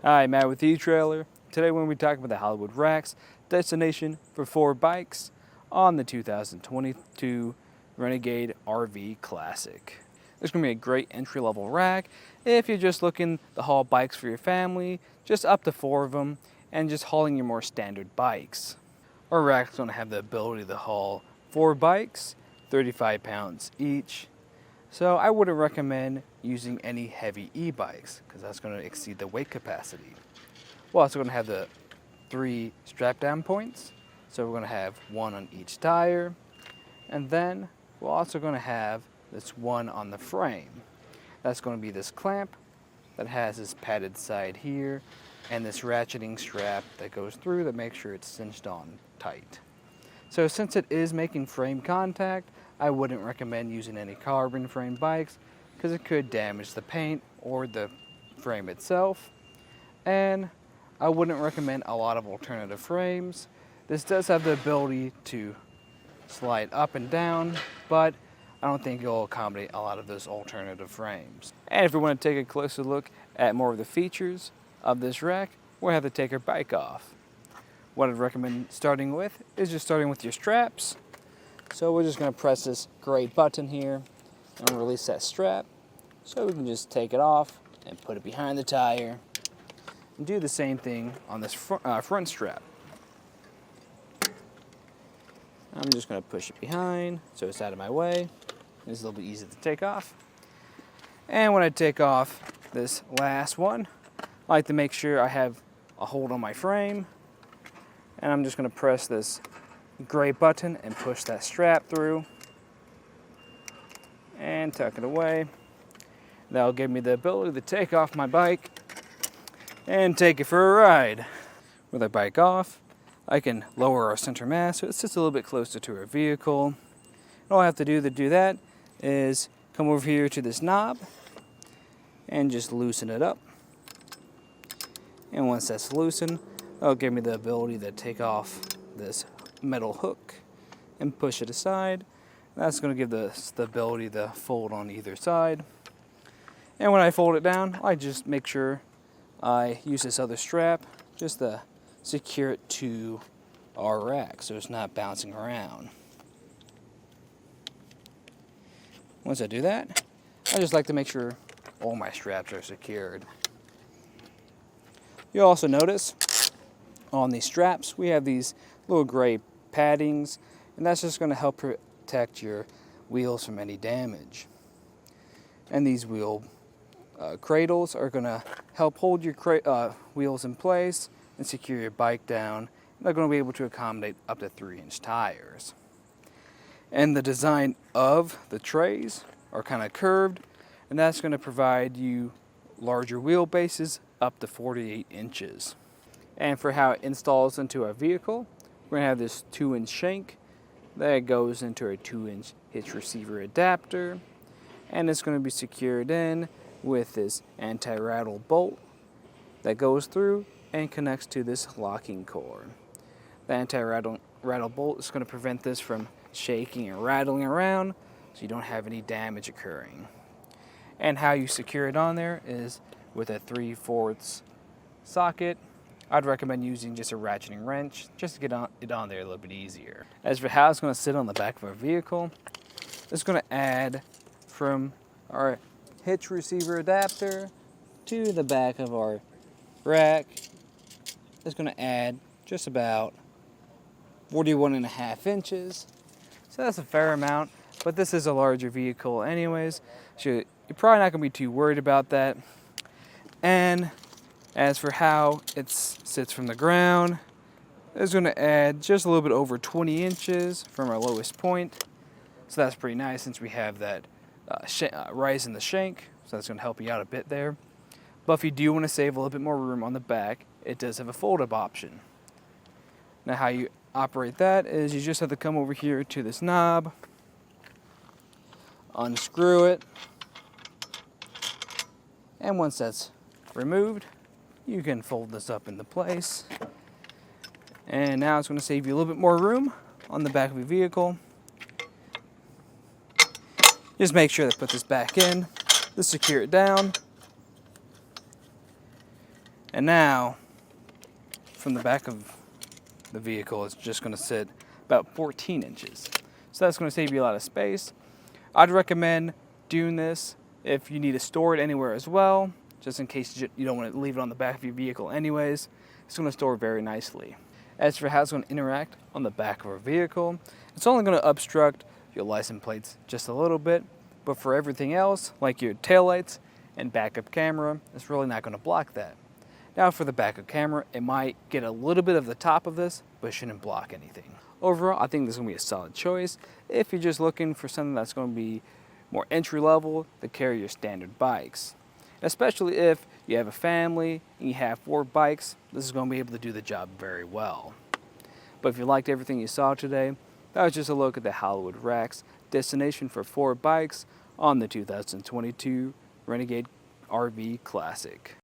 Hi, Matt with eTrailer. Today we're going to be talking about the Hollywood Racks, destination for 4 bikes on the 2022 Renegade RV Classic. This is going to be a great entry-level rack if you're just looking to haul bikes for your family, just up to 4 of them, and just hauling your more standard bikes. Our rack is going to have the ability to haul 4 bikes, 35 pounds each. So I wouldn't recommend using any heavy e-bikes because that's going to exceed the weight capacity. We're also going to have the 3 strap down points. So we're going to have 1 on each tire. And then we're also going to have this 1 on the frame. That's going to be this clamp that has this padded side here and this ratcheting strap that goes through to make sure it's cinched on tight. So since it is making frame contact, I wouldn't recommend using any carbon frame bikes because it could damage the paint or the frame itself. And I wouldn't recommend a lot of alternative frames. This does have the ability to slide up and down, but I don't think it'll accommodate a lot of those alternative frames. And if you want to take a closer look at more of the features of this rack, we'll have to take our bike off. What I'd recommend starting with is just starting with your straps. So we're just going to press this gray button here and release that strap. So we can just take it off and put it behind the tire. And do the same thing on this front strap. I'm just going to push it behind so it's out of my way. It's a little bit easier to take off. And when I take off this last one, I like to make sure I have a hold on my frame. And I'm just going to press this gray button and push that strap through and tuck it away. That'll give me the ability to take off my bike and take it for a ride. With our bike off, I can lower our center mass so it sits a little bit closer to our vehicle. And all I have to do that is come over here to this knob and just loosen it up. And once that's loosened, that'll give me the ability to take off this metal hook and push it aside. That's going to give us the ability to fold on either side. And when I fold it down, I just make sure I use this other strap just to secure it to our rack so it's not bouncing around. Once I do that, I just like to make sure all my straps are secured. You'll also notice on these straps we have these little gray paddings, and that's just going to help protect your wheels from any damage. And these wheel cradles are going to help hold your wheels in place and secure your bike down. They're going to be able to accommodate up to 3-inch tires. And the design of the trays are kind of curved, and that's going to provide you larger wheelbases up to 48 inches. And for how it installs into our vehicle, we're going to have this 2-inch shank that goes into a 2-inch hitch receiver adapter, and it's going to be secured in with this anti-rattle bolt that goes through and connects to this locking cord. The anti-rattle bolt is going to prevent this from shaking and rattling around so you don't have any damage occurring. And how you secure it on there is with a 3/4 socket. I'd recommend using just a ratcheting wrench just to get it on there a little bit easier. As for how it's going to sit on the back of our vehicle, it's going to add from our hitch receiver adapter to the back of our rack. It's going to add just about 41.5 inches. So that's a fair amount, but this is a larger vehicle anyways, so you're probably not going to be too worried about that. And as for how it sits from the ground, it's going to add just a little bit over 20 inches from our lowest point. So that's pretty nice since we have that rise in the shank. So that's going to help you out a bit there. But if you do want to save a little bit more room on the back, it does have a fold-up option. Now how you operate that is you just have to come over here to this knob, unscrew it, and once that's removed, you can fold this up into place. And now it's going to save you a little bit more room on the back of your vehicle. Just make sure to put this back in, to secure it down. And now, from the back of the vehicle, it's just going to sit about 14 inches. So that's going to save you a lot of space. I'd recommend doing this if you need to store it anywhere as well, just in case you don't want to leave it on the back of your vehicle anyways. It's going to store very nicely. As for how it's going to interact on the back of our vehicle, it's only going to obstruct your license plates just a little bit, but for everything else, like your taillights and backup camera, it's really not going to block that. Now for the backup camera, it might get a little bit of the top of this, but it shouldn't block anything. Overall, I think this is going to be a solid choice if you're just looking for something that's going to be more entry level to carry your standard bikes. Especially if you have a family and you have 4 bikes, this is going to be able to do the job very well. But if you liked everything you saw today, that was just a look at the Hollywood Racks destination for 4 bikes on the 2022 Renegade RV Classic.